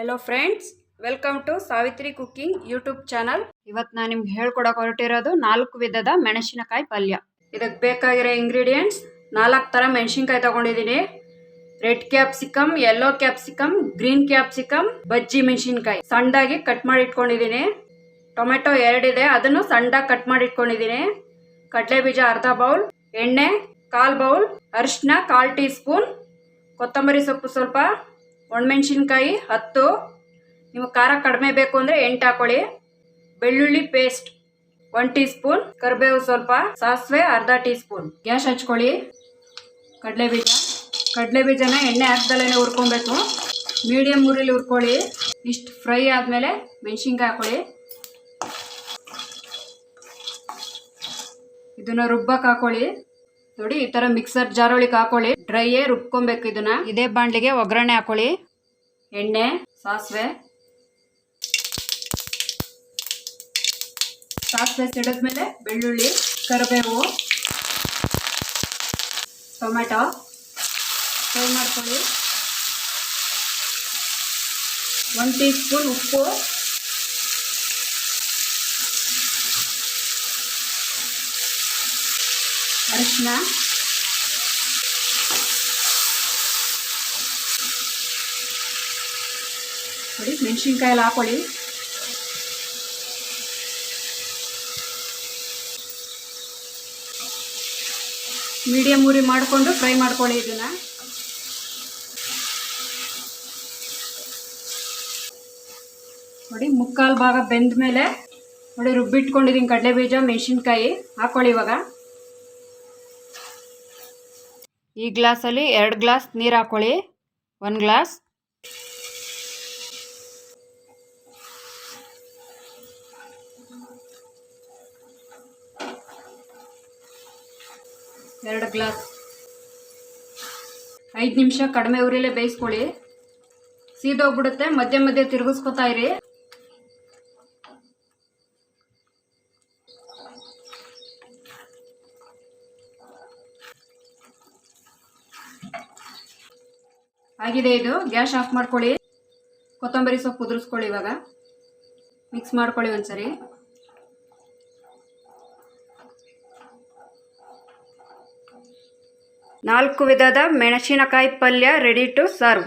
Hello friends, welcome to Savitri cooking YouTube channel. ಇವತ್ತು ನಾನು ನಿಮ್ಗೆ ಹೇಳ್ಕೊಡಕ್ಕೆ ಹೊರಟಿರೋದು 4 ವಿಧದ ಮೆಣಸಿನಕಾಯಿ ಪಲ್ಯ. ಇದಕ್ಕೆ ಬೇಕಾಗಿರೋ ಇಂಗ್ರೀಡಿಯೆಂಟ್ಸ್ 4 ಥರ ಮೆಣಸಿನಕಾಯಿ ತಗೊಂಡಿದ್ದೀನಿ. Red capsicum, yellow capsicum, green capsicum, bajji ಮೆಣಸಿನಕಾಯಿ ಸಣ್ಣದಾಗಿ ಕಟ್ ಮಾಡಿ ಇಟ್ಕೊಂಡಿದ್ದೀನಿ. ಟೊಮೆಟೊ 2 ಇದೆ, ಅದನ್ನು ಸಣ್ಣದಾಗಿ ಕಟ್ ಮಾಡಿ ಇಟ್ಕೊಂಡಿದ್ದೀನಿ. ಕಡಲೆ ಬೀಜ ಅರ್ಧ ಬೌಲ್, ಎಣ್ಣೆ 1/4 ಬೌಲ್, ಅರಿಶಿನ 1/4 ಟೀ ಸ್ಪೂನ್, ಕೊತ್ತಂಬರಿ ಸೊಪ್ಪು ಸ್ವಲ್ಪ, ಒಣಮೆಣಸಿನ್ಕಾಯಿ 10, ನೀವು ಖಾರ ಕಡಿಮೆ ಬೇಕು ಅಂದರೆ 8 ಹಾಕೊಳ್ಳಿ. ಬೆಳ್ಳುಳ್ಳಿ ಪೇಸ್ಟ್ 1 ಟೀ ಸ್ಪೂನ್, ಕರಿಬೇವು ಸ್ವಲ್ಪ, ಸಾಸಿವೆ ಅರ್ಧ ಟೀ ಸ್ಪೂನ್. ಗ್ಯಾಸ್ ಹಚ್ಕೊಳ್ಳಿ. ಕಡಲೆ ಬೀಜನ ಎಣ್ಣೆ ಹಾಕ್ದಲೇ ಹುರ್ಕೊಬೇಕು. ಮೀಡಿಯಮ್ ಉರಿಲಿ ಹುರ್ಕೊಳ್ಳಿ. ಇಷ್ಟು ಫ್ರೈ ಆದಮೇಲೆ ಮೆಣಸಿನ್ಕಾಯಿ ಹಾಕೊಳ್ಳಿ. ಇದನ್ನ ರುಬ್ಬಕ್ಕೆ ಹಾಕೊಳ್ಳಿ. ನೋಡಿ, ಈ ಥರ ಮಿಕ್ಸರ್ ಜಾರ್ ಒಳಗೆ ಹಾಕೊಳ್ಳಿ. ಡ್ರೈಯೇ ರುಬ್ಕೊಬೇಕು ಇದನ್ನ. ಇದೇ ಬಾಣಲಿಗೆ ಒಗ್ಗರಣೆ ಹಾಕೊಳ್ಳಿ. ಎಣ್ಣೆ, ಸಾಸಿವೆ ಸಿಡಿದ್ಮೇಲೆ ಬೆಳ್ಳುಳ್ಳಿ, ಕರಿಬೇವು, ಟೊಮೆಟೊ ಫ್ರೈ ಮಾಡ್ಕೊಳ್ಳಿ. 1 ಟೀ ಸ್ಪೂನ್ ಉಪ್ಪು, ಅರಿಶಿನ, ನೋಡಿ ಮೆಣಸಿನ್ಕಾಯಿ ಎಲ್ಲ ಹಾಕೊಳ್ಳಿ. ಮೀಡಿಯಮ್ ಉರಿ ಮಾಡಿಕೊಂಡು ಫ್ರೈ ಮಾಡ್ಕೊಳ್ಳಿ ಇದನ್ನ. ನೋಡಿ, 1/4 ಭಾಗ ಬೆಂದ ಮೇಲೆ ನೋಡಿ ರುಬ್ಬಿಟ್ಕೊಂಡಿದ್ದೀನಿ ಕಡಲೆ ಬೀಜ ಮೆಣಸಿನ್ಕಾಯಿ ಹಾಕೊಳ್ಳಿ. ಇವಾಗ ಈ ಗ್ಲಾಸಲ್ಲಿ 2 ಗ್ಲಾಸ್ ನೀರು ಹಾಕೊಳ್ಳಿ. 1 ಗ್ಲಾಸ್. ಎರಡು ಗ್ಲಾಸ್. 5 ನಿಮಿಷ ಕಡಿಮೆ ಉರಿಲೇ ಬೇಯಿಸ್ಕೊಳ್ಳಿ. ಸೀದೋಗ್ಬಿಡುತ್ತೆ, ಮಧ್ಯೆ ಮಧ್ಯೆ ತಿರುಗಿಸ್ಕೊತಾ ಇರಿ. ಆಗಿದೆ ಇದು. ಗ್ಯಾಸ್ ಆಫ್ ಮಾಡ್ಕೊಳ್ಳಿ. ಕೊತ್ತಂಬರಿ ಸೊಪ್ಪು ಉದುರಿಸ್ಕೊಳ್ಳಿ. ಇವಾಗ ಮಿಕ್ಸ್ ಮಾಡ್ಕೊಳ್ಳಿ ಒಂದ್ಸರಿ. ನಾಲ್ಕು ವಿಧದ ಮೆಣಸಿನಕಾಯಿ ಪಲ್ಯ ರೆಡಿ ಟು ಸರ್ವ್.